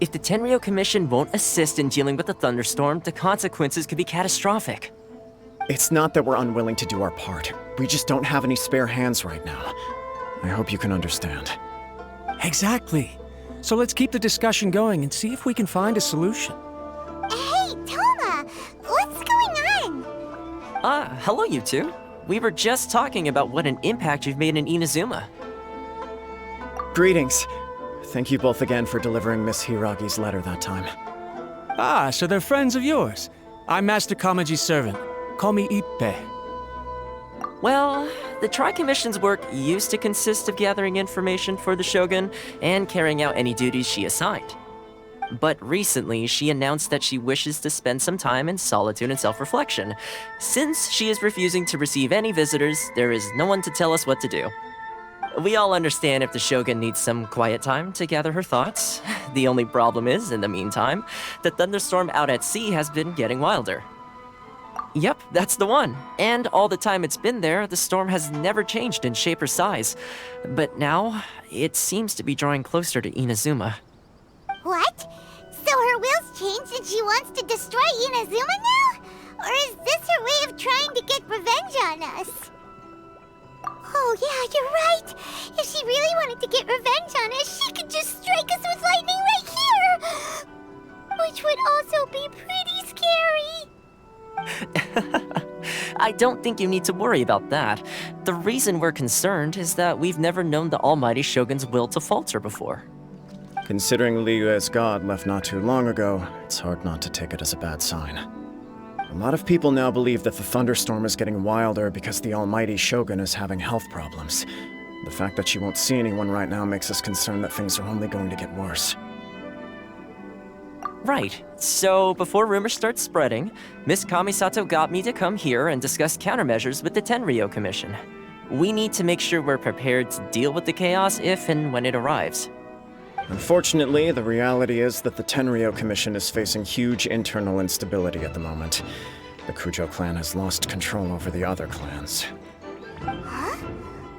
If the Tenryou Commission won't assist in dealing with the thunderstorm, the consequences could be catastrophic. It's not that we're unwilling to do our part. We just don't have any spare hands right now. I hope you can understand. Exactly. So let's keep the discussion going and see if we can find a solution. Hey, Toma! What's going on? Hello you two. We were just talking about what an impact you've made in Inazuma. Greetings. Thank you both again for delivering Miss Hiragi's letter that time. Ah, so they're friends of yours. I'm Master Kamaji's servant. Call me Ippe. Well, the Tri-Commission's work used to consist of gathering information for the Shogun and carrying out any duties she assigned. But recently, she announced that she wishes to spend some time in solitude and self-reflection. Since she is refusing to receive any visitors, there is no one to tell us what to do. We all understand if the Shogun needs some quiet time to gather her thoughts. The only problem is, in the meantime, the thunderstorm out at sea has been getting wilder. Yep, that's the one. And all the time it's been there, the storm has never changed in shape or size. But now, it seems to be drawing closer to Inazuma. What? So her will's changed and she wants to destroy Inazuma now? Or is this her way of trying to get revenge on us? Oh yeah, you're right. If she really wanted to get revenge on us, she could just strike us with lightning right here! Which would also be pretty scary. I don't think you need to worry about that. The reason we're concerned is that we've never known the Almighty Shogun's will to falter before. Considering Liyue's god left not too long ago, it's hard not to take it as a bad sign. A lot of people now believe that the thunderstorm is getting wilder because the almighty Shogun is having health problems. The fact that she won't see anyone right now makes us concerned that things are only going to get worse. Right. So, before rumors start spreading, Miss Kamisato got me to come here and discuss countermeasures with the Tenryou Commission. We need to make sure we're prepared to deal with the chaos if and when it arrives. Unfortunately, the reality is that the Tenryou Commission is facing huge internal instability at the moment. The Kujo clan has lost control over the other clans. Huh?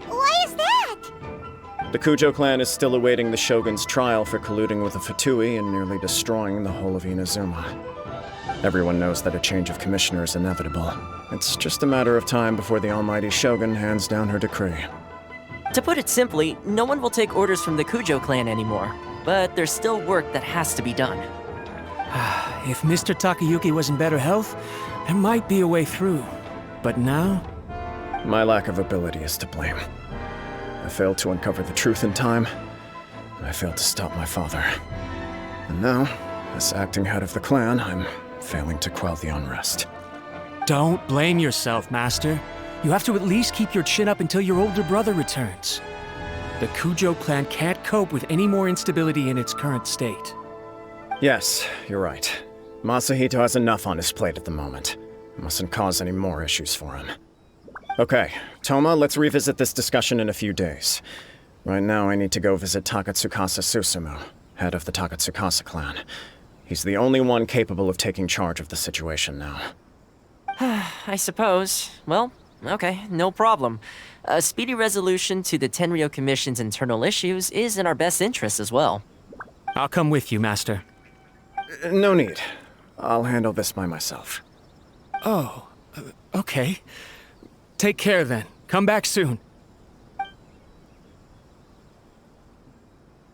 Why is that? The Kujo clan is still awaiting the Shogun's trial for colluding with the Fatui and nearly destroying the whole of Inazuma. Everyone knows that a change of commissioner is inevitable. It's just a matter of time before the almighty Shogun hands down her decree. To put it simply, no one will take orders from the Kujo clan anymore, but there's still work that has to be done. If Mr. Takayuki was in better health, there might be a way through. But now? My lack of ability is to blame. I failed to uncover the truth in time, and I failed to stop my father. And now, as acting head of the clan, I'm failing to quell the unrest. Don't blame yourself, Master. You have to at least keep your chin up until your older brother returns. The Kujo clan can't cope with any more instability in its current state. Yes, you're right. Masahito has enough on his plate at the moment. Mustn't cause any more issues for him. Okay, Toma, let's revisit this discussion in a few days. Right now, I need to go visit Takatsukasa Susumu, head of the Takatsukasa clan. He's the only one capable of taking charge of the situation now. I suppose. Well, okay, no problem. A speedy resolution to the Tenryou Commission's internal issues is in our best interest as well. I'll come with you, Master. No need. I'll handle this by myself. Oh, okay. Take care then. Come back soon.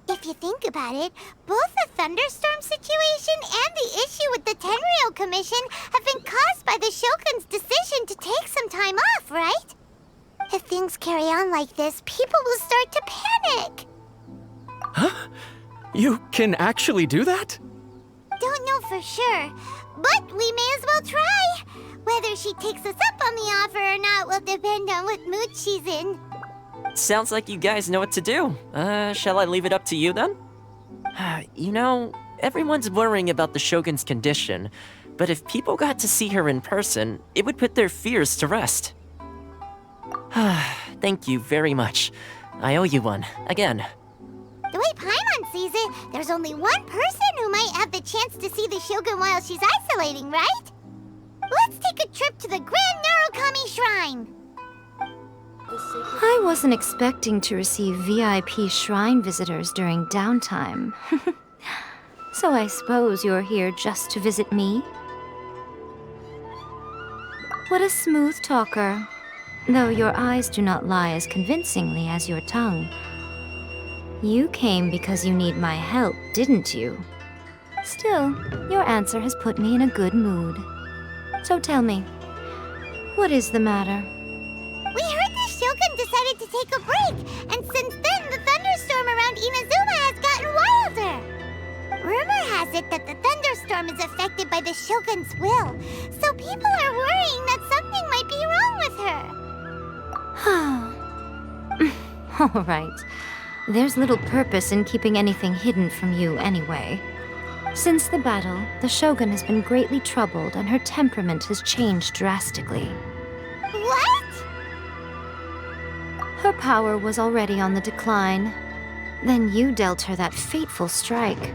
If you think about it, both the thunderstorm situation and the issue with the Tenryou Commission have been caused by the Shogun's decision to take some time off, right? If things carry on like this, people will start to panic. Huh? You can actually do that? Don't know for sure, but we may as well try. Whether she takes us up on the offer or not will depend on what mood she's in. Sounds like you guys know what to do. Shall I leave it up to you then? You know, everyone's worrying about the Shogun's condition, but if people got to see her in person, it would put their fears to rest. Thank you very much. I owe you one, again. The way Paimon sees it, there's only one person who might have the chance to see the Shogun while she's isolating, right? Let's take a trip to the Grand Narukami Shrine. I wasn't expecting to receive VIP shrine visitors during downtime. So I suppose you're here just to visit me? What a smooth talker, though your eyes do not lie as convincingly as your tongue. You came because you need my help, didn't you? Still, your answer has put me in a good mood. So tell me, what is the matter? We heard the Shogun decided to take a break, and since then the thunderstorm around Inazuma has gotten wilder. Rumor has it that the thunderstorm is affected by the Shogun's will, so people are worrying that something might be wrong with her. All right. There's little purpose in keeping anything hidden from you anyway. Since the battle, the Shogun has been greatly troubled and her temperament has changed drastically. What? Her power was already on the decline. Then you dealt her that fateful strike.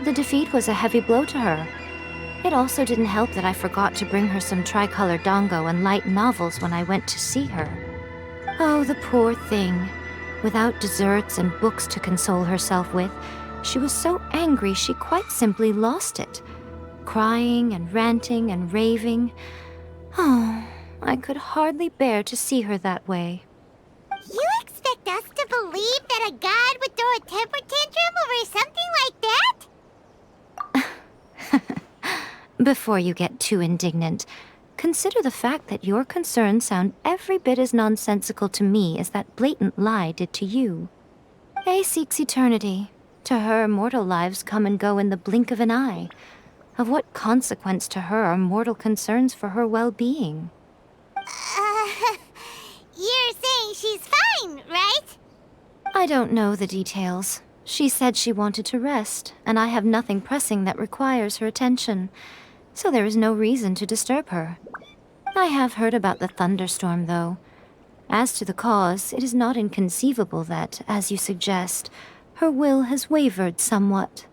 The defeat was a heavy blow to her. It also didn't help that I forgot to bring her some tricolor dango and light novels when I went to see her. Oh, the poor thing. Without desserts and books to console herself with, she was so angry she quite simply lost it. Crying and ranting and raving. Oh, I could hardly bear to see her that way. You expect us to believe that a god would throw a temper tantrum over something like that? Before you get too indignant, consider the fact that your concerns sound every bit as nonsensical to me as that blatant lie did to you. A seeks eternity. To her, mortal lives come and go in the blink of an eye. Of what consequence to her are mortal concerns for her well-being? You're saying she's fine, right? I don't know the details. She said she wanted to rest, and I have nothing pressing that requires her attention, so there is no reason to disturb her. I have heard about the thunderstorm, though. As to the cause, it is not inconceivable that, as you suggest, her will has wavered somewhat.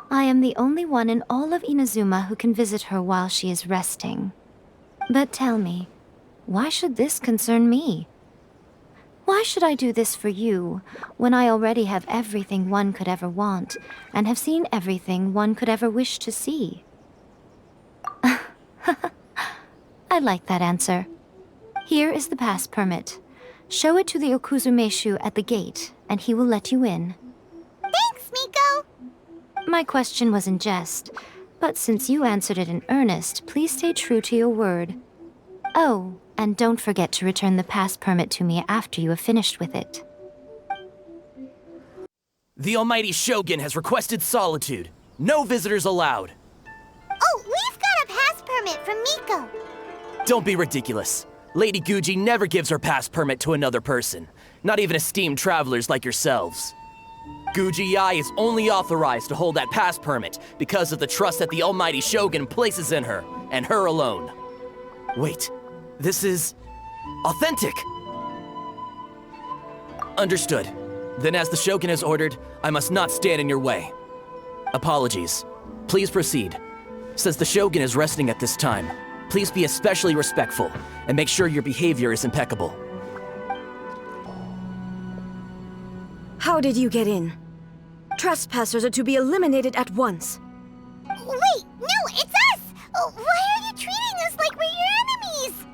I am the only one in all of Inazuma who can visit her while she is resting. But tell me, why should this concern me? Why should I do this for you, when I already have everything one could ever want, and have seen everything one could ever wish to see? I like that answer. Here is the pass permit. Show it to the Okuzumeshu at the gate, and he will let you in. Thanks, Miko! My question was in jest, but since you answered it in earnest, please stay true to your word. Oh, and don't forget to return the pass permit to me after you have finished with it. The Almighty Shogun has requested solitude. No visitors allowed. Oh, we've got a pass permit from Miko. Don't be ridiculous. Lady Guji never gives her pass permit to another person, not even esteemed travelers like yourselves. Guji-ai is only authorized to hold that pass permit because of the trust that the Almighty Shogun places in her, and her alone. Wait, this is authentic! Understood. Then as the Shogun has ordered, I must not stand in your way. Apologies. Please proceed. Since the Shogun is resting at this time, please be especially respectful and make sure your behavior is impeccable. How did you get in? Trespassers are to be eliminated at once. Wait, no, it's us! Why are you treating us like we're your enemies?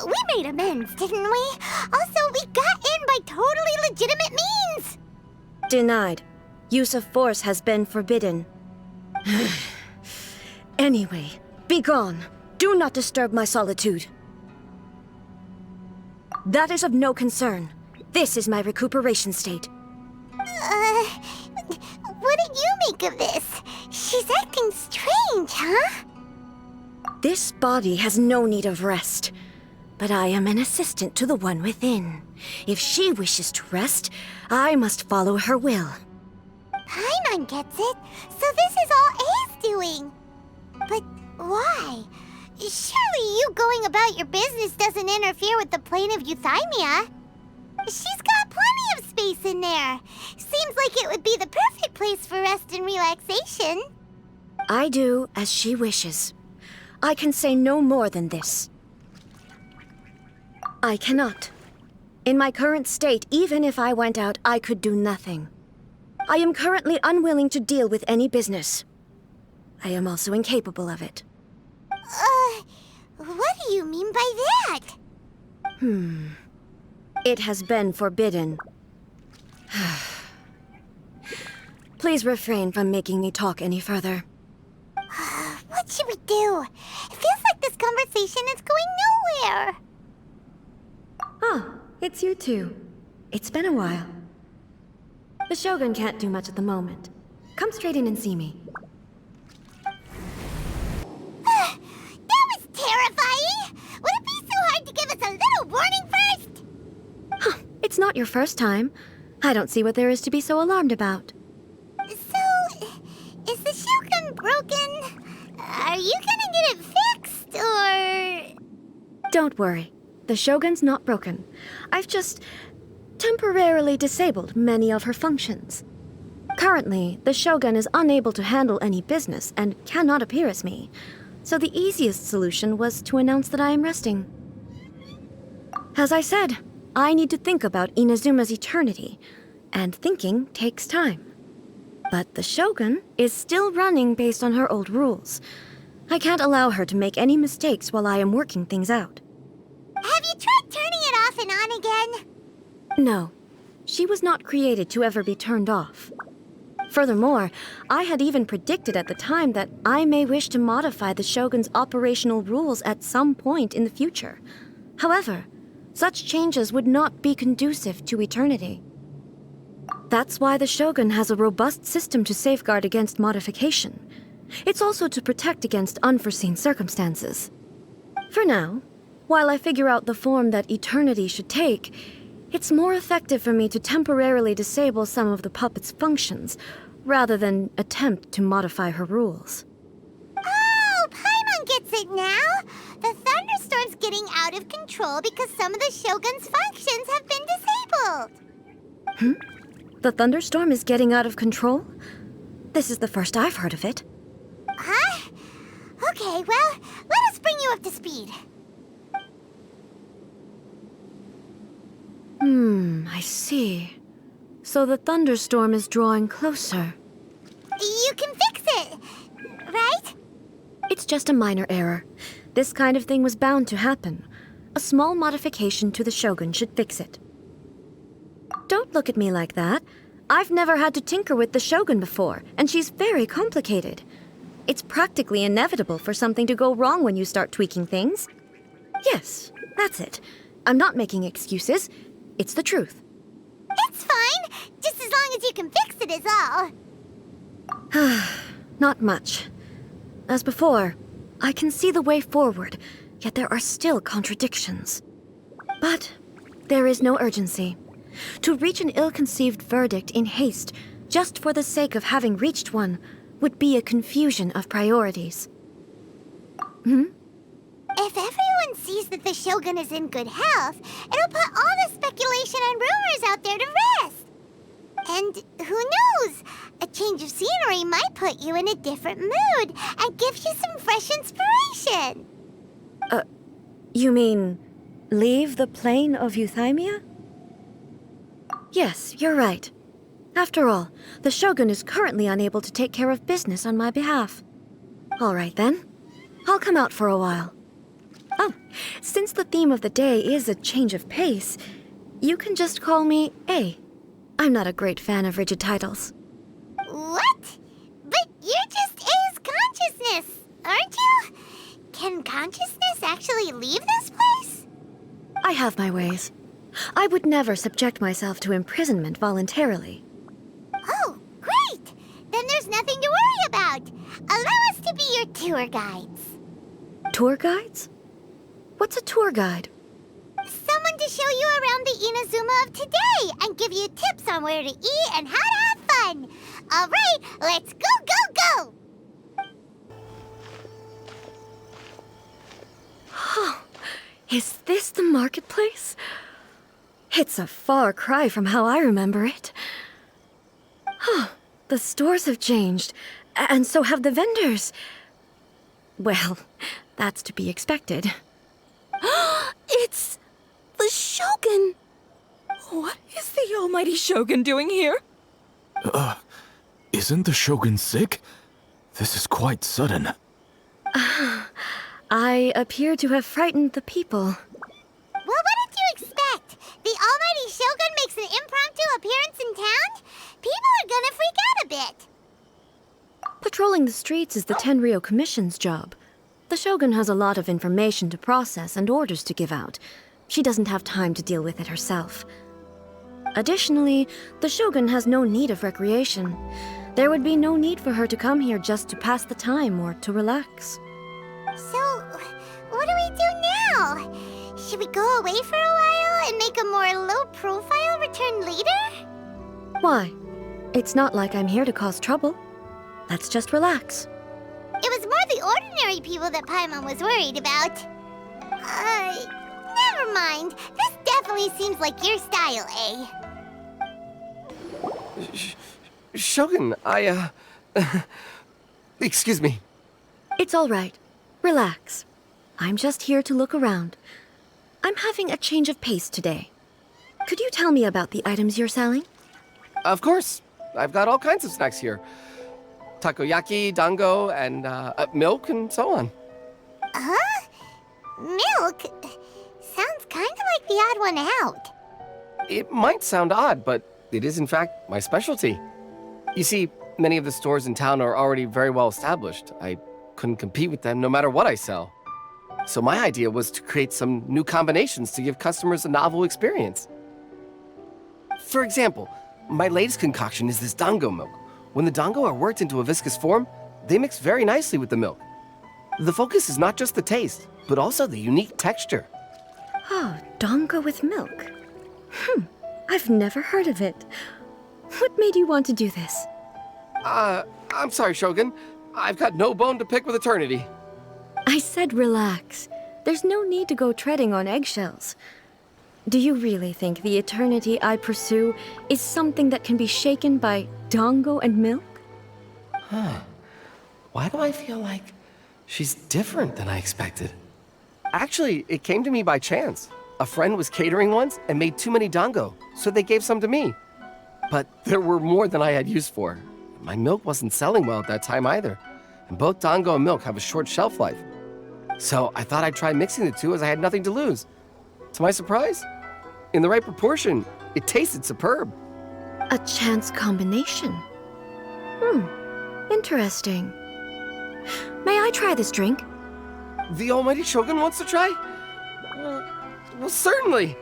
We made amends, didn't we? Also, we got in by totally legitimate means! Denied. Use of force has been forbidden. Anyway, be gone. Do not disturb my solitude. That is of no concern. This is my recuperation state. What do you make of this? She's acting strange, huh? This body has no need of rest. But I am an assistant to the one within. If she wishes to rest, I must follow her will. Paimon gets it. So this is all A's doing. But why? Surely you going about your business doesn't interfere with the plane of euthymia. She's got plenty of space in there. Seems like it would be the perfect place for rest and relaxation. I do as she wishes. I can say no more than this. I cannot. In my current state, even if I went out, I could do nothing. I am currently unwilling to deal with any business. I am also incapable of it. What do you mean by that? It has been forbidden. Please refrain from making me talk any further. What should we do? It feels like this conversation is going nowhere. Ah, it's you two. It's been a while. The Shogun can't do much at the moment. Come straight in and see me. That was terrifying! Would it be so hard to give us a little warning first? It's not your first time. I don't see what there is to be so alarmed about. So, is the Shogun broken? Are you gonna get it fixed, or...? Don't worry. The Shogun's not broken. I've just temporarily disabled many of her functions. Currently, the Shogun is unable to handle any business and cannot appear as me. So the easiest solution was to announce that I am resting. As I said, I need to think about Inazuma's eternity, and thinking takes time. But the Shogun is still running based on her old rules. I can't allow her to make any mistakes while I am working things out. Have you tried turning it off and on again? No, she was not created to ever be turned off. Furthermore, I had even predicted at the time that I may wish to modify the Shogun's operational rules at some point in the future. However, such changes would not be conducive to eternity. That's why the Shogun has a robust system to safeguard against modification. It's also to protect against unforeseen circumstances. For now, while I figure out the form that eternity should take, it's more effective for me to temporarily disable some of the puppet's functions, rather than attempt to modify her rules. Oh, Paimon gets it now! The thunderstorm's getting out of control because some of the Shogun's functions have been disabled. The thunderstorm is getting out of control? This is the first I've heard of it. Huh? Okay, well, let us bring you up to speed. I see. So the thunderstorm is drawing closer. You can fix it, right? It's just a minor error. This kind of thing was bound to happen. A small modification to the Shogun should fix it. Don't look at me like that. I've never had to tinker with the Shogun before, and she's very complicated. It's practically inevitable for something to go wrong when you start tweaking things. Yes, that's it. I'm not making excuses. It's the truth. It's fine, just as long as you can fix it is all. Not much. As before, I can see the way forward, yet there are still contradictions. But there is no urgency. To reach an ill-conceived verdict in haste, just for the sake of having reached one, would be a confusion of priorities. If everyone sees that the Shogun is in good health, it'll put all the speculation and rumors out there to rest. And who knows? A change of scenery might put you in a different mood and give you some fresh inspiration. You mean, leave the plane of Euthymia? Yes, you're right. After all, the Shogun is currently unable to take care of business on my behalf. All right then. I'll come out for a while. Oh, since the theme of the day is a change of pace, you can just call me A. I'm not a great fan of rigid titles. What? But you're just A's consciousness, aren't you? Can consciousness actually leave this place? I have my ways. I would never subject myself to imprisonment voluntarily. Oh, great! Then there's nothing to worry about. Allow us to be your tour guides. Tour guides? What's a tour guide? Someone to show you around the Inazuma of today and give you tips on where to eat and how to have fun. All right, let's go! Oh, is this the marketplace? It's a far cry from how I remember it. Oh, the stores have changed, and so have the vendors. Well, that's to be expected. It's the Shogun! What is the almighty Shogun doing here? Isn't the Shogun sick? This is quite sudden. I appear to have frightened the people. Well, what did you expect? The almighty Shogun makes an impromptu appearance in town? People are gonna freak out a bit. Patrolling the streets is the Tenryou Commission's job. The Shogun has a lot of information to process and orders to give out. She doesn't have time to deal with it herself. Additionally, the Shogun has no need of recreation. There would be no need for her to come here just to pass the time or to relax. So, what do we do now? Should we go away for a while and make a more low-profile return later? Why? It's not like I'm here to cause trouble. Let's just relax. It was more the ordinary people that Paimon was worried about. Never mind. This definitely seems like your style, eh? Shogun, excuse me. It's all right. Relax. I'm just here to look around. I'm having a change of pace today. Could you tell me about the items you're selling? Of course. I've got all kinds of snacks here. Takoyaki, dango, and milk, and so on. Huh? Milk? Sounds kind of like the odd one out. It might sound odd, but it is in fact my specialty. You see, many of the stores in town are already very well established. I couldn't compete with them no matter what I sell. So my idea was to create some new combinations to give customers a novel experience. For example, my latest concoction is this dango milk. When the dango are worked into a viscous form, they mix very nicely with the milk. The focus is not just the taste, but also the unique texture. Oh, dango with milk. I've never heard of it. What made you want to do this? I'm sorry, Shogun. I've got no bone to pick with eternity. I said relax. There's no need to go treading on eggshells. Do you really think the eternity I pursue is something that can be shaken by dango and milk? Why do I feel like she's different than I expected? Actually, it came to me by chance. A friend was catering once and made too many dango, so they gave some to me. But there were more than I had use for. My milk wasn't selling well at that time either, and both dango and milk have a short shelf life. So I thought I'd try mixing the two as I had nothing to lose. To my surprise, in the right proportion, it tasted superb. A chance combination. Interesting. May I try this drink? The almighty Shogun wants to try? Well, certainly.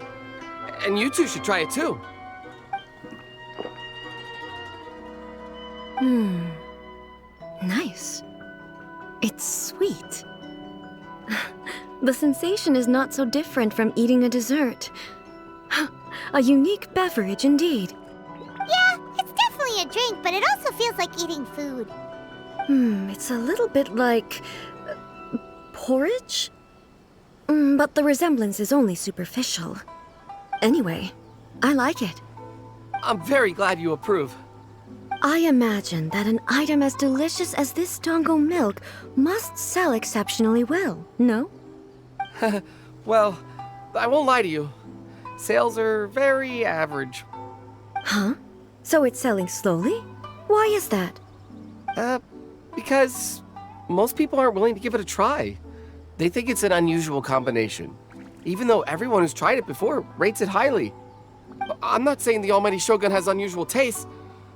And you two should try it too. Nice. It's sweet. The sensation is not so different from eating a dessert. A unique beverage indeed. Yeah, it's definitely a drink, but it also feels like eating food. It's a little bit like porridge? But the resemblance is only superficial. Anyway, I like it. I'm very glad you approve. I imagine that an item as delicious as this dango milk must sell exceptionally well, no? Well, I won't lie to you. Sales are very average. Huh? So it's selling slowly? Why is that? Because most people aren't willing to give it a try. They think it's an unusual combination, even though everyone who's tried it before rates it highly. I'm not saying the almighty Shogun has unusual tastes.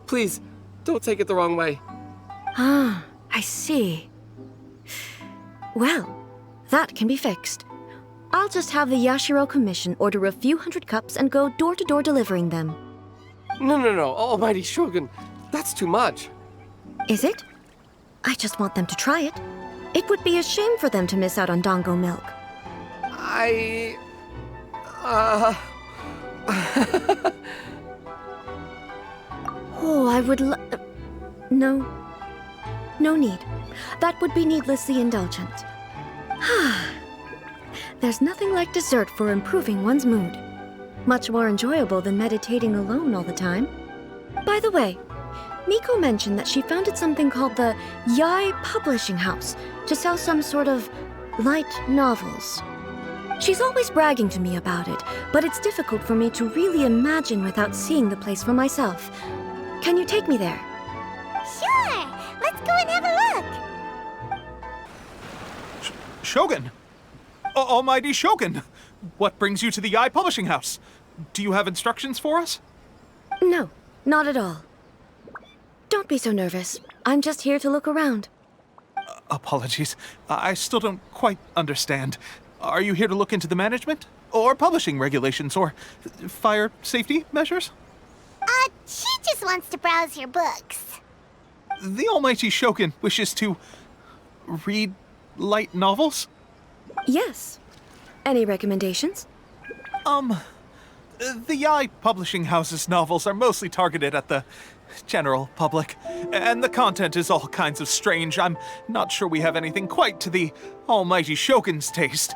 Please, don't take it the wrong way. Ah, I see. Well, that can be fixed. I'll just have the Yashiro Commission order a few hundred cups and go door-to-door delivering them. No, almighty Shogun, that's too much. Is it? I just want them to try it. It would be a shame for them to miss out on dango milk. Oh, I would No. No need. That would be needlessly indulgent. There's nothing like dessert for improving one's mood. Much more enjoyable than meditating alone all the time. By the way, Miko mentioned that she founded something called the Yai Publishing House to sell some sort of light novels. She's always bragging to me about it, but it's difficult for me to really imagine without seeing the place for myself. Can you take me there? Sure! Let's go and have a look! Shogun! Almighty Shogun! What brings you to the Yae Publishing House? Do you have instructions for us? No, not at all. Don't be so nervous. I'm just here to look around. Apologies. I still don't quite understand. Are you here to look into the management? Or publishing regulations? Or fire safety measures? She just wants to browse your books. The Almighty Shogun wishes to read light novels? Yes. Any recommendations? The Yae Publishing House's novels are mostly targeted at the general public, and the content is all kinds of strange. I'm not sure we have anything quite to the Almighty Shogun's taste.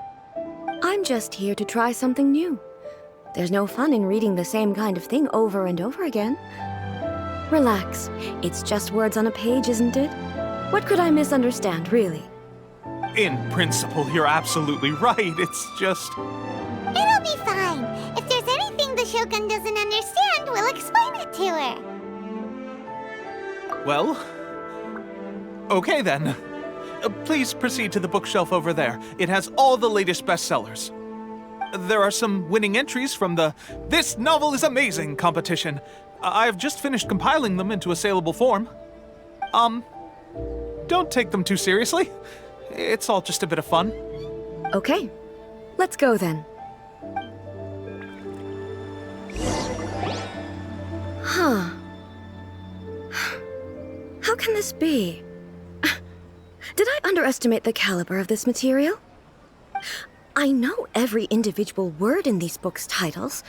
I'm just here to try something new. There's no fun in reading the same kind of thing over and over again. Relax. It's just words on a page, isn't it? What could I misunderstand, really? In principle, you're absolutely right. It's just... It'll be fine. If there's anything the Shogun doesn't understand, we'll explain it to her. Well... Okay then. Please proceed to the bookshelf over there. It has all the latest bestsellers. There are some winning entries from the This Novel is Amazing competition. I've just finished compiling them into a saleable form. Don't take them too seriously. It's all just a bit of fun. Okay. Let's go then. Huh. How can this be? Did I underestimate the caliber of this material? I know every individual word in these books' titles,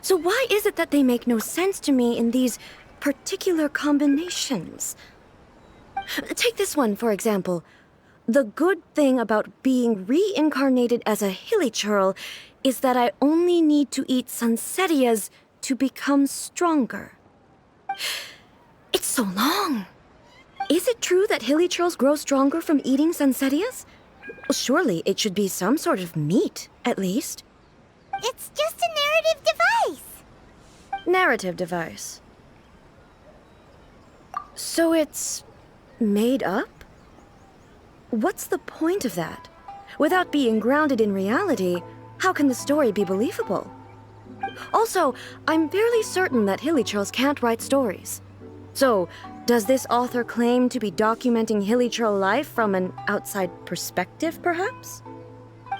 so why is it that they make no sense to me in these particular combinations? Take this one, for example. The good thing about being reincarnated as a hilly churl is that I only need to eat sunsettias to become stronger. It's so long. Is it true that hilly churls grow stronger from eating sunsettias? Well, surely it should be some sort of meat, at least. It's just a narrative device. Narrative device. So it's made up? What's the point of that? Without being grounded in reality, how can the story be believable? Also, I'm fairly certain that hilly churls can't write stories. So, does this author claim to be documenting hilly churl life from an outside perspective, perhaps?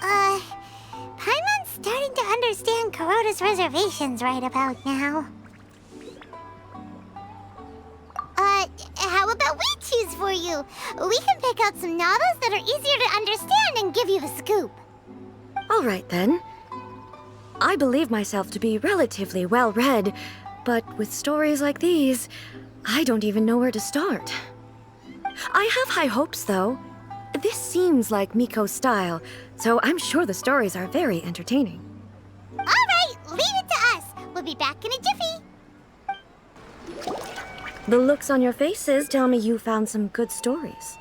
Paimon's starting to understand Kuroda's reservations right about now. How about we choose for you? We can pick out some novels that are easier to understand and give you the scoop. All right, then. I believe myself to be relatively well-read, but with stories like these, I don't even know where to start. I have high hopes, though. This seems like Miko's style, so I'm sure the stories are very entertaining. All right, leave it to us. We'll be back in a jiffy. The looks on your faces tell me you found some good stories.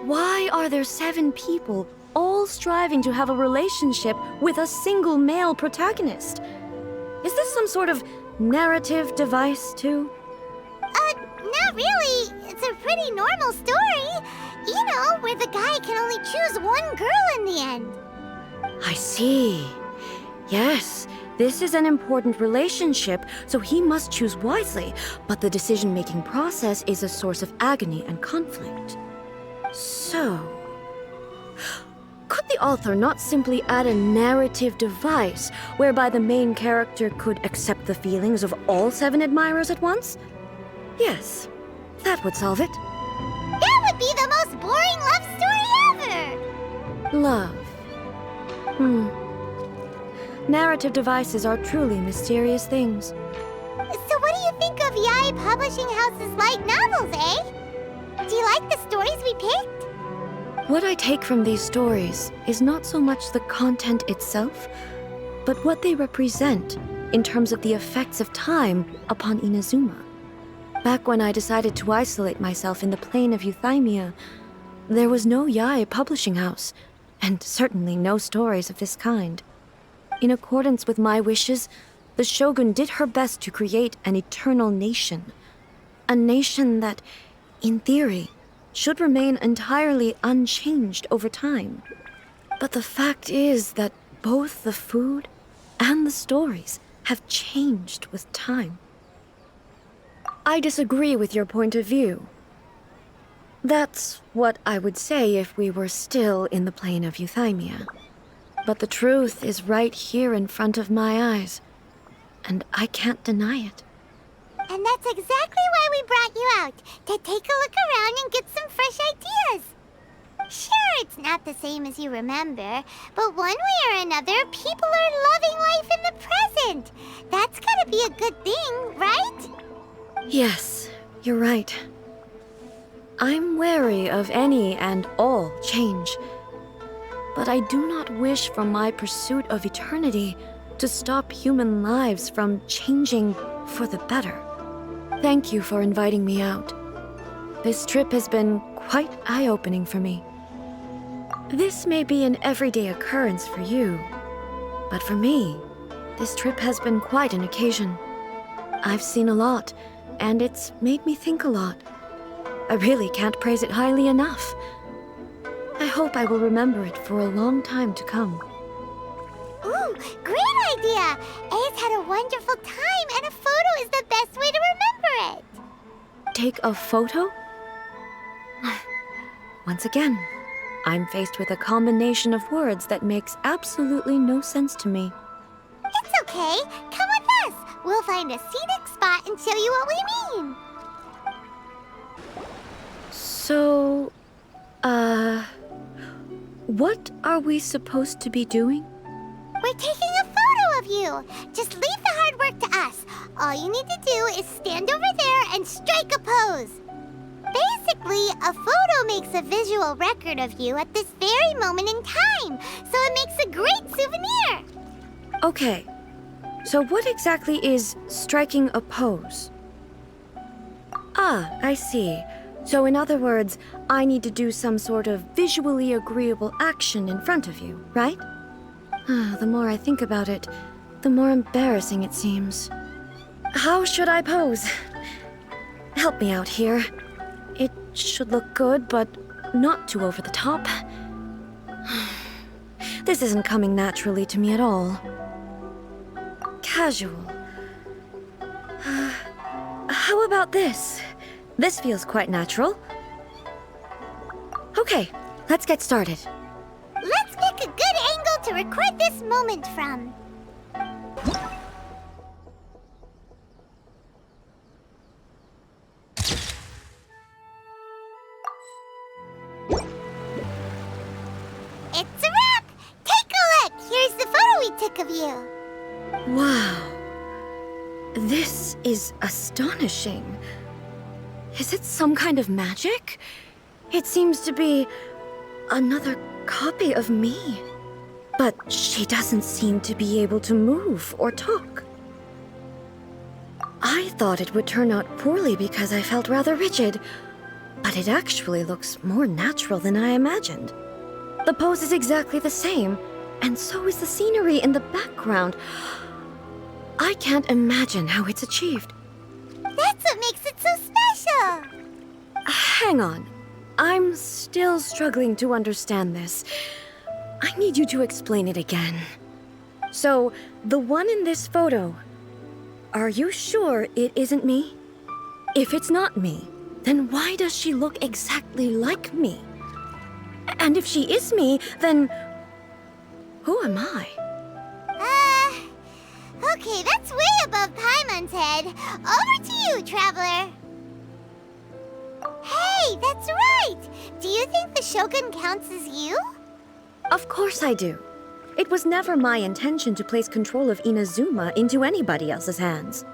Why are there 7 people all striving to have a relationship with a single male protagonist? Is this some sort of narrative device, too? Not really. It's a pretty normal story. You know, where the guy can only choose one girl in the end. I see. Yes, this is an important relationship, so he must choose wisely, but the decision-making process is a source of agony and conflict. So, could the author not simply add a narrative device whereby the main character could accept the feelings of all 7 admirers at once? Yes, that would solve it. That would be the most boring love story ever! Love. Narrative devices are truly mysterious things. So what do you think of Yae Publishing House's light novels, eh? Do you like the stories we picked? What I take from these stories is not so much the content itself, but what they represent in terms of the effects of time upon Inazuma. Back when I decided to isolate myself in the plain of Euthymia, there was no Yae Publishing House, and certainly no stories of this kind. in accordance with my wishes, the Shogun did her best to create an eternal nation. A nation that, in theory, should remain entirely unchanged over time. But the fact is that both the food and the stories have changed with time. I disagree with your point of view. That's what I would say if we were still in the plane of euthymia. But the truth is right here in front of my eyes, and I can't deny it. And that's exactly why we brought you out, to take a look around and get some fresh ideas. Sure, it's not the same as you remember, but one way or another, people are loving life in the present. That's gotta be a good thing, right? Yes, you're right. I'm wary of any and all change, but I do not wish for my pursuit of eternity to stop human lives from changing for the better. Thank you for inviting me out. This trip has been quite eye-opening for me. This may be an everyday occurrence for you, but for me, this trip has been quite an occasion. I've seen a lot, and it's made me think a lot. I really can't praise it highly enough. I hope I will remember it for a long time to come. Ooh, great idea! A's had a wonderful time, and a photo is the best way to remember it. Take a photo? Once again, I'm faced with a combination of words that makes absolutely no sense to me. It's okay. Come with us. We'll find a scenic spot and show you what we mean. So, what are we supposed to be doing? We're taking a photo of you. Just leave the hard work to us. All you need to do is stand over there and strike a pose. Basically, a photo makes a visual record of you at this very moment in time, so it makes a great souvenir. Okay, so what exactly is striking a pose? Ah, I see. So in other words, I need to do some sort of visually agreeable action in front of you, right? The more I think about it, the more embarrassing it seems. How should I pose? Help me out here. It should look good, but not too over the top. This isn't coming naturally to me at all. Casual. How about this? This feels quite natural. Okay, let's get started. Let's pick a good angle to record this moment from. It's a wrap! Take a look! Here's the photo we took of you. Wow. This is astonishing. Is it some kind of magic? It seems to be another copy of me. But she doesn't seem to be able to move or talk. I thought it would turn out poorly because I felt rather rigid, but it actually looks more natural than I imagined. The pose is exactly the same, and so is the scenery in the background. I can't imagine how it's achieved. That's what makes it so special! Hang on. I'm still struggling to understand this. I need you to explain it again. So, the one in this photo, are you sure it isn't me? If it's not me, then why does she look exactly like me? And if she is me, then who am I? Okay, that's way above Paimon's head. Over to you, Traveler. Hey, that's right! Do you think the Shogun counts as you? Of course I do. It was never my intention to place control of Inazuma into anybody else's hands.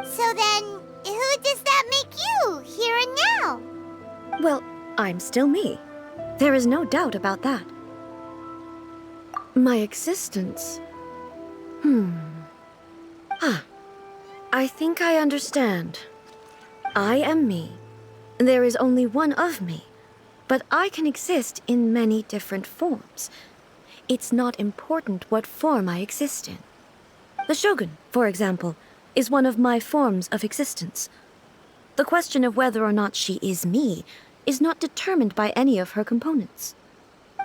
So then, who does that make you, here and now? Well, I'm still me. There is no doubt about that. My existence... I think I understand. I am me. There is only one of me, but I can exist in many different forms. it's not important what form I exist in. The Shogun, for example, is one of my forms of existence. The question of whether or not she is me is not determined by any of her components.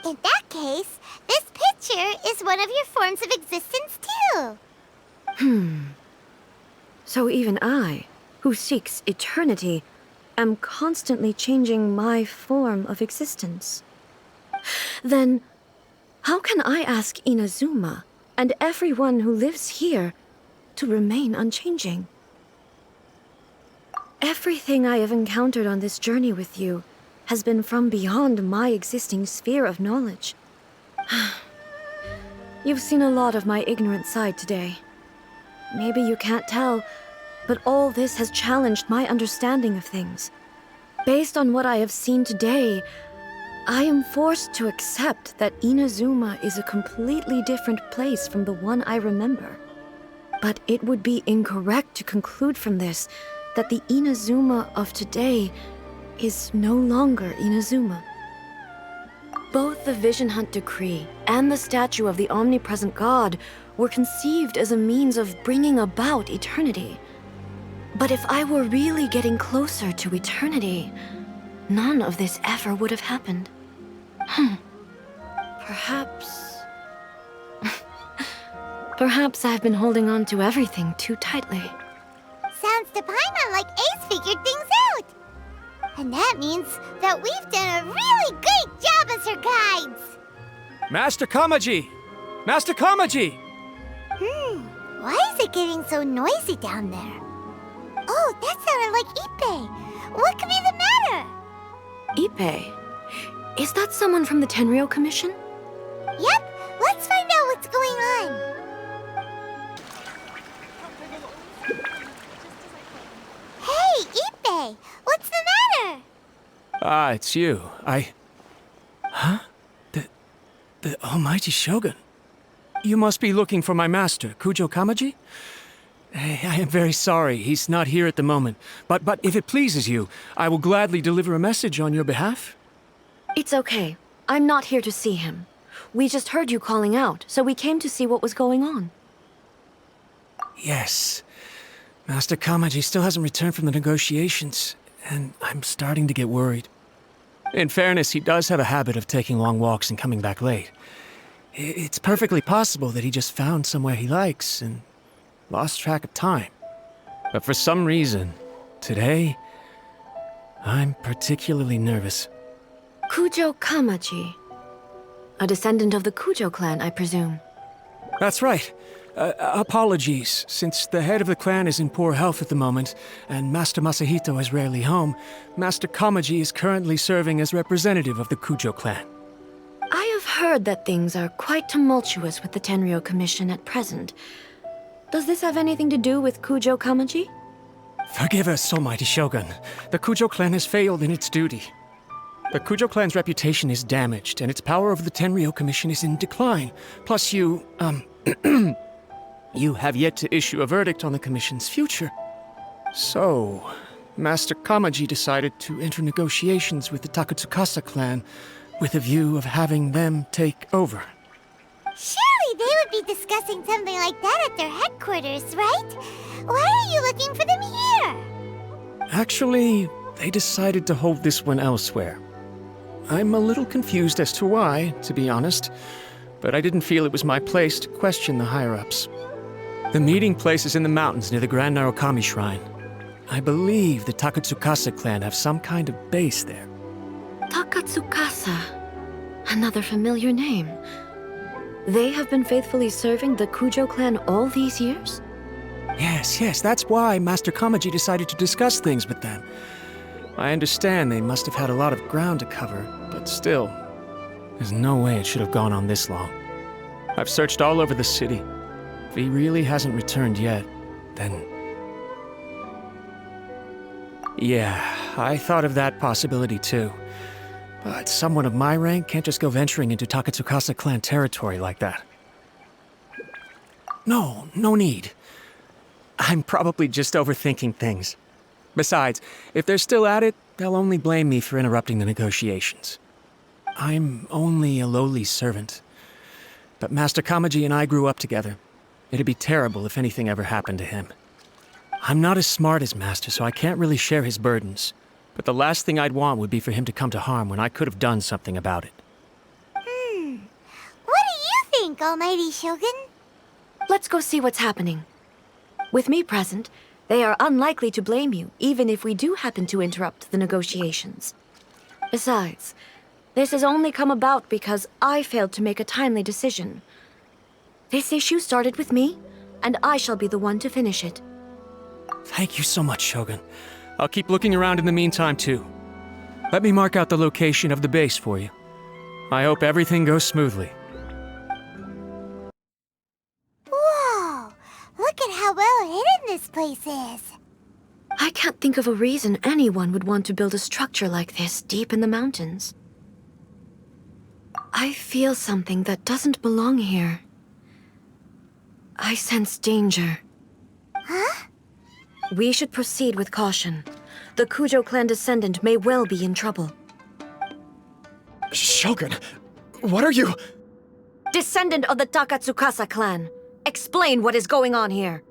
In that case, this picture is one of your forms of existence too. So even I, who seeks eternity, am constantly changing my form of existence. Then, how can I ask Inazuma and everyone who lives here to remain unchanging? Everything I have encountered on this journey with you has been from beyond my existing sphere of knowledge. You've seen a lot of my ignorant side today. Maybe you can't tell, but all this has challenged my understanding of things. Based on what I have seen today, I am forced to accept that Inazuma is a completely different place from the one I remember. But it would be incorrect to conclude from this that the Inazuma of today is no longer Inazuma. Both the Vision Hunt Decree and the statue of the omnipresent God were conceived as a means of bringing about eternity. But if I were really getting closer to eternity, none of this ever would have happened. Perhaps I've been holding on to everything too tightly. Sounds to Paimon like Ace figured things out. And that means that we've done a really great job as her guides. Master Kamaji! Master Kamaji! Why is it getting so noisy down there? Oh, that sounded like Ippei. What could be the matter? Ippei? Is that someone from the Tenryou Commission? Yep, let's find out what's going on. Hey, Ippei, what's the matter? Ah, it's you. Huh? The almighty Shogun. You must be looking for my master, Kujo Kamaji? I am very sorry, he's not here at the moment. But if it pleases you, I will gladly deliver a message on your behalf. It's okay. I'm not here to see him. We just heard you calling out, so we came to see what was going on. Yes. Master Kamaji still hasn't returned from the negotiations, and I'm starting to get worried. In fairness, he does have a habit of taking long walks and coming back late. It's perfectly possible that he just found somewhere he likes and lost track of time. But for some reason, today, I'm particularly nervous. Kujo Kamaji. A descendant of the Kujo clan, I presume. That's right. Apologies, since the head of the clan is in poor health at the moment, and Master Masahito is rarely home, Master Kamaji is currently serving as representative of the Kujo clan. I have heard that things are quite tumultuous with the Tenryou Commission at present. Does this have anything to do with Kujo Kamaji? Forgive us, almighty Shogun. The Kujo clan has failed in its duty. The Kujo clan's reputation is damaged, and its power over the Tenryou Commission is in decline. Plus you have yet to issue a verdict on the Commission's future. So, Master Kamaji decided to enter negotiations with the Takatsukasa clan with a view of having them take over. Surely they would be discussing something like that at their headquarters, right? Why are you looking for them here? Actually, they decided to hold this one elsewhere. I'm a little confused as to why, to be honest, but I didn't feel it was my place to question the higher-ups. The meeting place is in the mountains near the Grand Narukami Shrine. I believe the Takatsukasa clan have some kind of base there. Takatsukasa. Another familiar name. They have been faithfully serving the Kujo clan all these years? Yes, that's why Master Kamaji decided to discuss things with them. I understand they must have had a lot of ground to cover, but still, there's no way it should have gone on this long. I've searched all over the city. If he really hasn't returned yet, then... Yeah, I thought of that possibility too. But someone of my rank can't just go venturing into Takatsukasa clan territory like that. No need. I'm probably just overthinking things. Besides, if they're still at it, they'll only blame me for interrupting the negotiations. I'm only a lowly servant. but Master Kamaji and I grew up together. It'd be terrible if anything ever happened to him. I'm not as smart as Master, so I can't really share his burdens. But the last thing I'd want would be for him to come to harm when I could have done something about it. What do you think, Almighty Shogun? Let's go see what's happening. With me present, they are unlikely to blame you, even if we do happen to interrupt the negotiations. Besides, this has only come about because I failed to make a timely decision. This issue started with me, and I shall be the one to finish it. Thank you so much, Shogun. I'll keep looking around in the meantime, too. Let me mark out the location of the base for you. I hope everything goes smoothly. Whoa! Look at how well hidden this place is. I can't think of a reason anyone would want to build a structure like this deep in the mountains. I feel something that doesn't belong here. I sense danger. Huh? We should proceed with caution. The Kujo clan descendant may well be in trouble. Shogun, what are you... Descendant of the Takatsukasa clan. Explain what is going on here.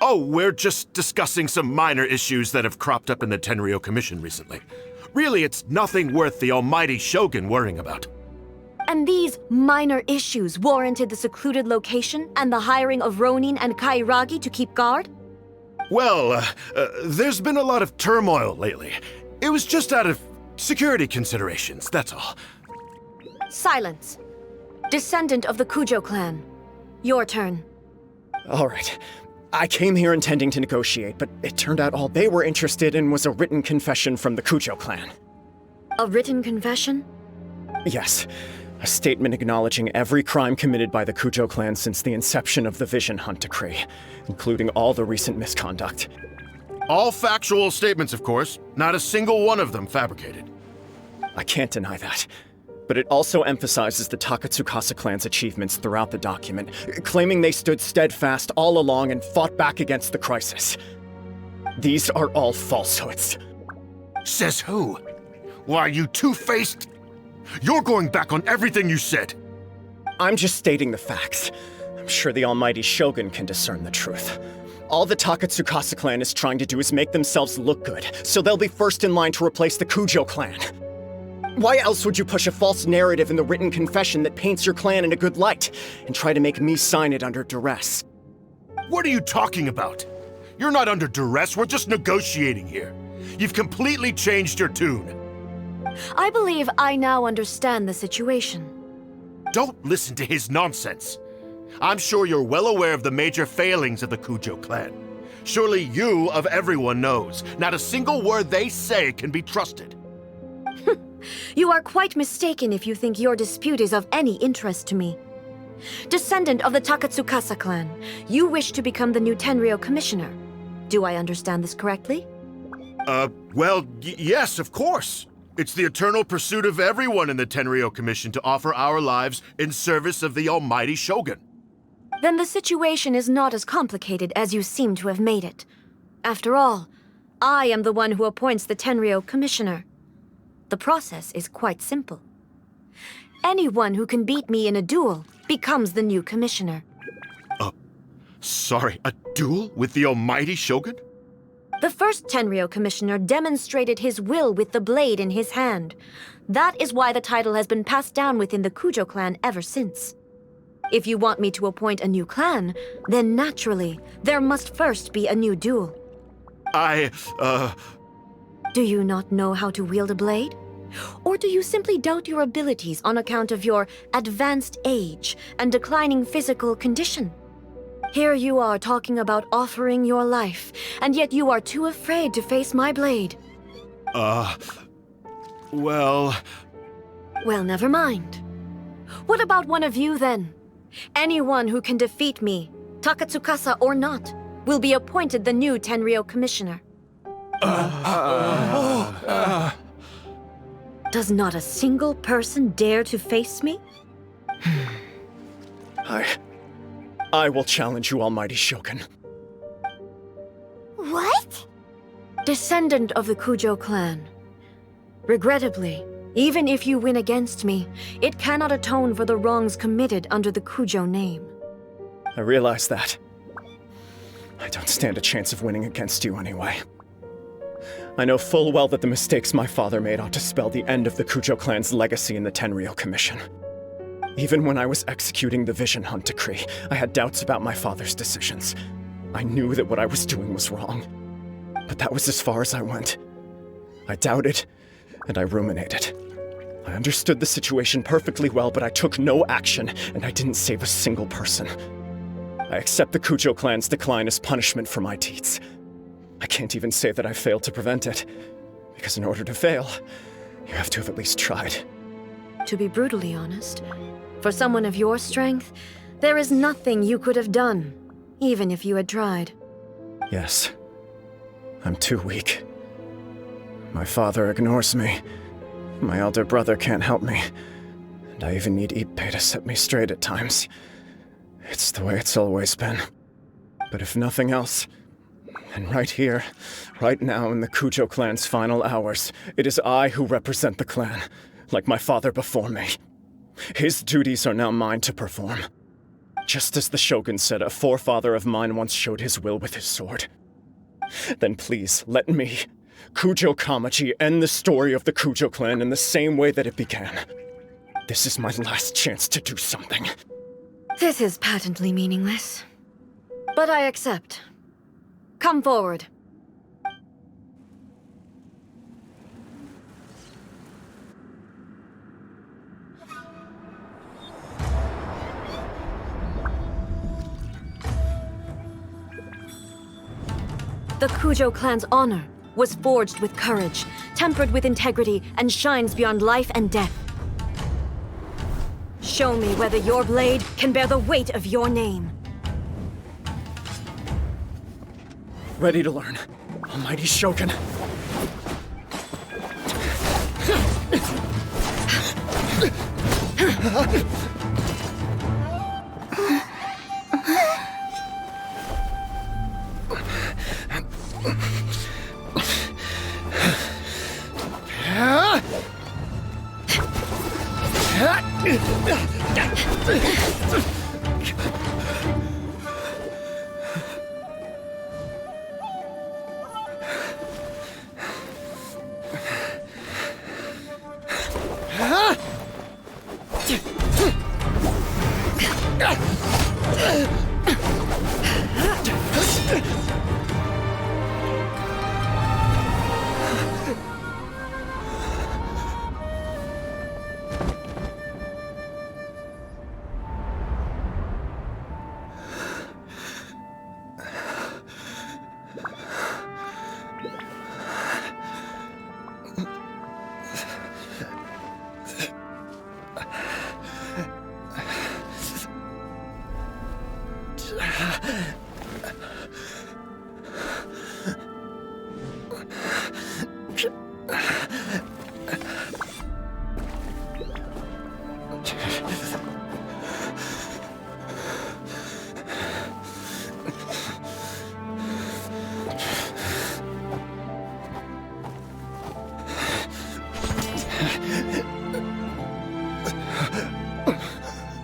Oh, we're just discussing some minor issues that have cropped up in the Tenryou Commission recently. Really, it's nothing worth the almighty Shogun worrying about. And these minor issues warranted the secluded location and the hiring of Ronin and Kairagi to keep guard? Well, there's been a lot of turmoil lately. It was just out of security considerations, that's all. Silence. Descendant of the Kujo clan. Your turn. All right. I came here intending to negotiate, but it turned out all they were interested in was a written confession from the Kujo clan. A written confession? Yes. A statement acknowledging every crime committed by the Kujo clan since the inception of the Vision Hunt Decree, including all the recent misconduct. All factual statements, of course. Not a single one of them fabricated. I can't deny that. But it also emphasizes the Takatsukasa clan's achievements throughout the document, claiming they stood steadfast all along and fought back against the crisis. These are all falsehoods. Says who? Why, you two-faced... You're going back on everything you said. I'm just stating the facts. I'm sure the almighty Shogun can discern the truth. All the Takatsukasa clan is trying to do is make themselves look good, so they'll be first in line to replace the Kujo clan. Why else would you push a false narrative in the written confession that paints your clan in a good light, and try to make me sign it under duress? What are you talking about? You're not under duress, we're just negotiating here. You've completely changed your tune. I believe I now understand the situation. Don't listen to his nonsense. I'm sure you're well aware of the major failings of the Kujo clan. Surely you, of everyone, knows not a single word they say can be trusted. You are quite mistaken if you think your dispute is of any interest to me. Descendant of the Takatsukasa clan, you wish to become the new Tenryou commissioner. Do I understand this correctly? Well, yes, of course. It's the eternal pursuit of everyone in the Tenryou Commission to offer our lives in service of the almighty Shogun. Then the situation is not as complicated as you seem to have made it. After all, I am the one who appoints the Tenryou commissioner. The process is quite simple. Anyone who can beat me in a duel becomes the new commissioner. Sorry, a duel with the almighty Shogun? The first Tenryou commissioner demonstrated his will with the blade in his hand. That is why the title has been passed down within the Kujo clan ever since. If you want me to appoint a new clan, then naturally, there must first be a new duel. Do you not know how to wield a blade? Or do you simply doubt your abilities on account of your advanced age and declining physical condition? Here you are talking about offering your life, and yet you are too afraid to face my blade. Well, never mind. What about one of you, then? Anyone who can defeat me, Takatsukasa or not, will be appointed the new Tenryou commissioner. Does not a single person dare to face me? I will challenge you, almighty Shogun. What? Descendant of the Kujo clan. Regrettably, Even if you win against me, it cannot atone for the wrongs committed under the Kujo name. I realize that. I don't stand a chance of winning against you anyway. I know full well that the mistakes my father made ought to spell the end of the Kujo clan's legacy in the Tenryou Commission. Even when I was executing the Vision Hunt decree, I had doubts about my father's decisions. I knew that what I was doing was wrong. But that was as far as I went. I doubted, and I ruminated. I understood the situation perfectly well, but I took no action, and I didn't save a single person. I accept the Kujo clan's decline as punishment for my deeds. I can't even say that I failed to prevent it, because in order to fail, you have to have at least tried. To be brutally honest, for someone of your strength, there is nothing you could have done, even if you had tried. Yes. I'm too weak. My father ignores me. My elder brother can't help me. And I even need Ippei to set me straight at times. It's the way it's always been. But if nothing else, then right here, right now in the Kujo clan's final hours, it is I who represent the clan, like my father before me. His duties are now mine to perform. Just as the Shogun said, a forefather of mine once showed his will with his sword. Then please, let me, Kujo Kamaji, end the story of the Kujo clan in the same way that it began. This is my last chance to do something. This is patently meaningless. But I accept. Come forward. The Kujo clan's honor was forged with courage, tempered with integrity, and shines beyond life and death. Show me whether your blade can bear the weight of your name. Ready to learn. Almighty Shogun.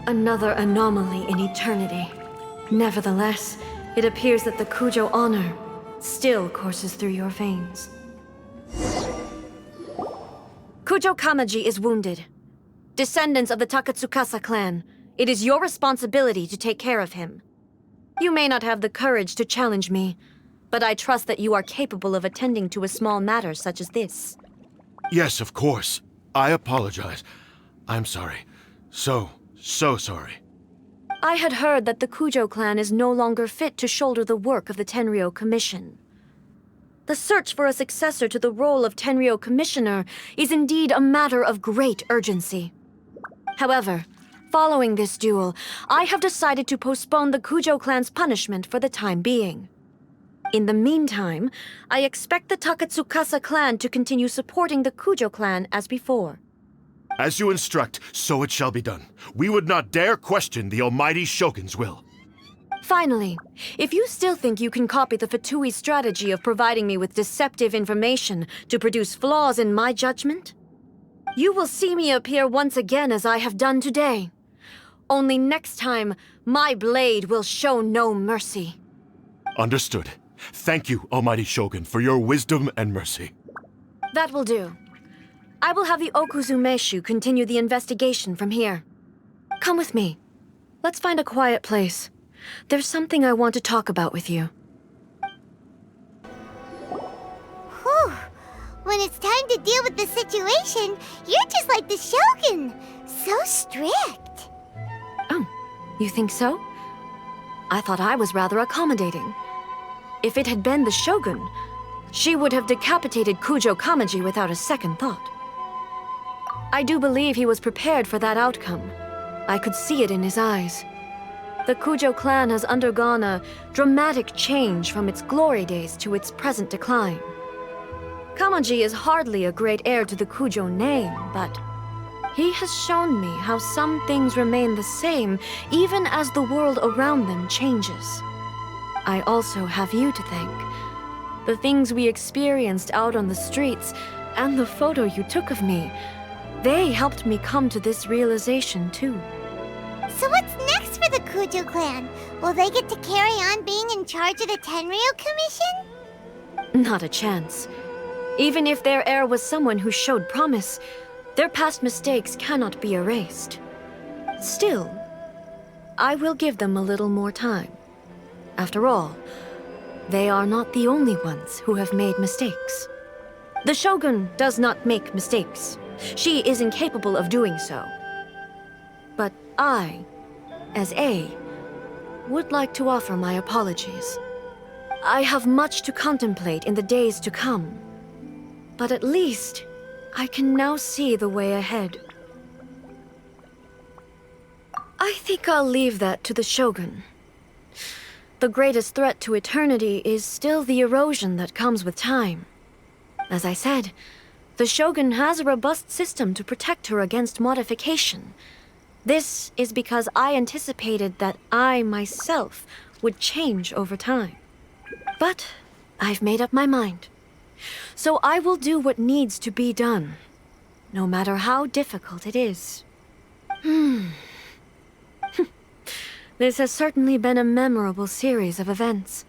Another anomaly in eternity. Nevertheless, it appears that the Kujo honor still courses through your veins. Kujo Kamaji is wounded. Descendants of the Takatsukasa clan, it is your responsibility to take care of him. You may not have the courage to challenge me, but I trust that you are capable of attending to a small matter such as this. Yes, of course. I apologize. I'm sorry. So sorry. I had heard that the Kujo clan is no longer fit to shoulder the work of the Tenryou Commission. The search for a successor to the role of Tenryou Commissioner is indeed a matter of great urgency. However, following this duel, I have decided to postpone the Kujo clan's punishment for the time being. In the meantime, I expect the Takatsukasa clan to continue supporting the Kujo clan as before. As you instruct, so it shall be done. We would not dare question the Almighty Shogun's will. Finally, if you still think you can copy the Fatui strategy of providing me with deceptive information to produce flaws in my judgment, You will see me appear once again as I have done today. Only next time, my blade will show no mercy. Understood. Thank you, Almighty Shogun, for your wisdom and mercy. That will do. I will have the Okuzumeshu continue the investigation from here. Come with me. Let's find a quiet place. There's something I want to talk about with you. Whew. When it's time to deal with the situation, you're just like the Shogun. So strict. Oh, you think so? I thought I was rather accommodating. If it had been the Shogun, she would have decapitated Kujo Kamaji without a second thought. I do believe he was prepared for that outcome. I could see it in his eyes. The Kujo clan has undergone a dramatic change from its glory days to its present decline. Kamaji is hardly a great heir to the Kujo name, but he has shown me how some things remain the same even as the world around them changes. I also have you to thank. The things we experienced out on the streets and the photo you took of me, they helped me come to this realization too. So what's next for the Kujo clan? Will they get to carry on being in charge of the Tenryu Commission? Not a chance. Even if their heir was someone who showed promise, their past mistakes cannot be erased. Still, I will give them a little more time. After all, they are not the only ones who have made mistakes. The Shogun does not make mistakes. She is incapable of doing so. But I, as A, would like to offer my apologies. I have much to contemplate in the days to come, but at least I can now see the way ahead. I think I'll leave that to the Shogun. The greatest threat to eternity is still the erosion that comes with time. As I said, the Shogun has a robust system to protect her against modification. This is because I anticipated that I myself would change over time. But I've made up my mind. So I will do what needs to be done, no matter how difficult it is. This has certainly been a memorable series of events.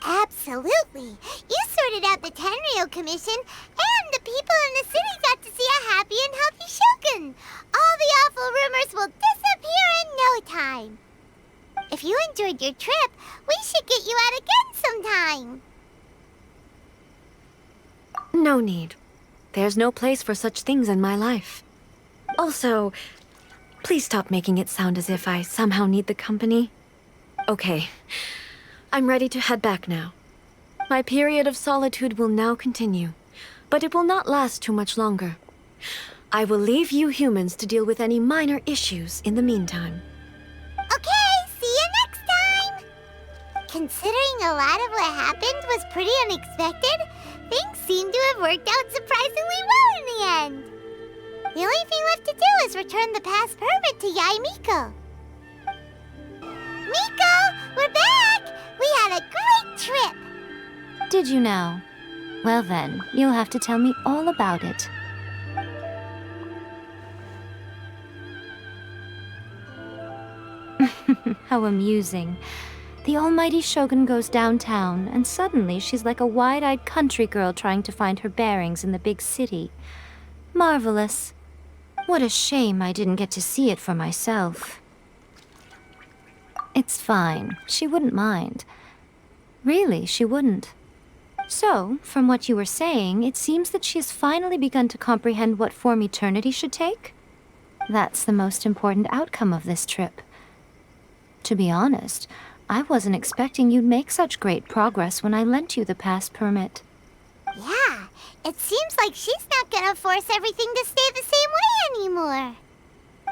Absolutely. You sorted out the Tenryu Commission, and the people in the city got to see a happy and healthy Shogun. All the awful rumors will disappear in no time. If you enjoyed your trip, we should get you out again sometime. No need. There's no place for such things in my life. Also, please stop making it sound as if I somehow need the company. Okay, I'm ready to head back now. My period of solitude will now continue, but it will not last too much longer. I will leave you humans to deal with any minor issues in the meantime. Okay, see you next time! Considering a lot of what happened was pretty unexpected, things seem to have worked out surprisingly well in the end. The only thing left to do is return the pass permit to Yai Miko. Miko, we're back! We had a great trip! Did you now? Well then, you'll have to tell me all about it. How amusing. The almighty Shogun goes downtown, and suddenly she's like a wide-eyed country girl trying to find her bearings in the big city. Marvelous. What a shame I didn't get to see it for myself. It's fine. She wouldn't mind. Really, she wouldn't. So, from what you were saying, it seems that she has finally begun to comprehend what form eternity should take? That's the most important outcome of this trip. To be honest, I wasn't expecting you'd make such great progress when I lent you the pass permit. Yeah, it seems like she's not gonna force everything to stay the same way anymore.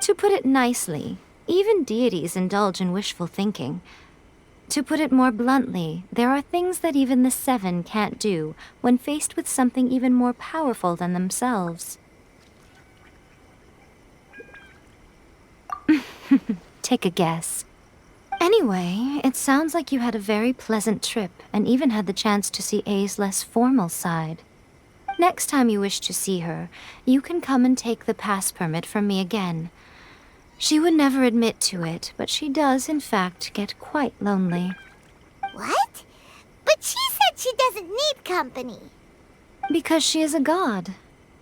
To put it nicely, even deities indulge in wishful thinking. To put it more bluntly, there are things that even the Seven can't do when faced with something even more powerful than themselves. Take a guess. Anyway, it sounds like you had a very pleasant trip and even had the chance to see A's less formal side. Next time you wish to see her, you can come and take the pass permit from me again. She would never admit to it, but she does, in fact, get quite lonely. What? But she said she doesn't need company. Because she is a god.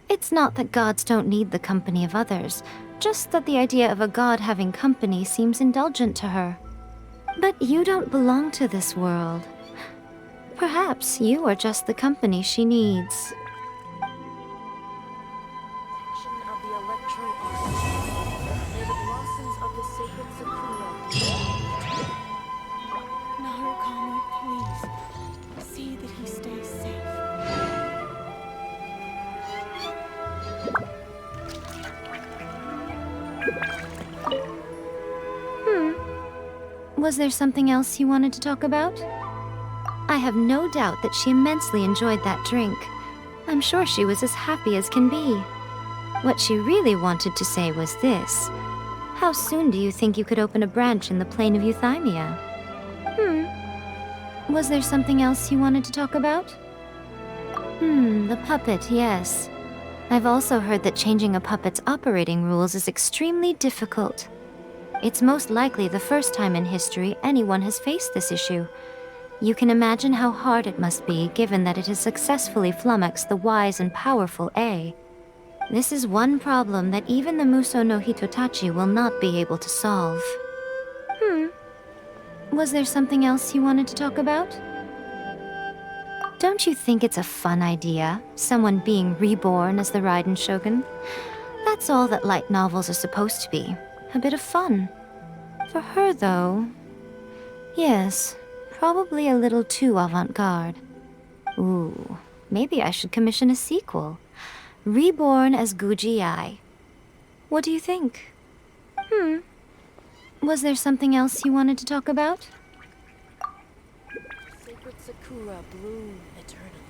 It's not that gods don't need the company of others, just that the idea of a god having company seems indulgent to her. But you don't belong to this world. Perhaps you are just the company she needs. Narukami, please. See that he stays safe. Was there something else you wanted to talk about? I have no doubt that she immensely enjoyed that drink. I'm sure she was as happy as can be. What she really wanted to say was this. How soon do you think you could open a branch in the plain of Euthymia? Was there something else you wanted to talk about? The puppet, yes. I've also heard that changing a puppet's operating rules is extremely difficult. It's most likely the first time in history anyone has faced this issue. You can imagine how hard it must be, given that it has successfully flummoxed the wise and powerful A. This is one problem that even the Muso no Hitotachi will not be able to solve. Was there something else you wanted to talk about? Don't you think it's a fun idea, someone being reborn as the Raiden Shogun? That's all that light novels are supposed to be. A bit of fun. For her, though... Yes, probably a little too avant-garde. Ooh, maybe I should commission a sequel. Reborn as Guji Ai. What do you think? Was there something else you wanted to talk about? Sacred Sakura bloom eternally.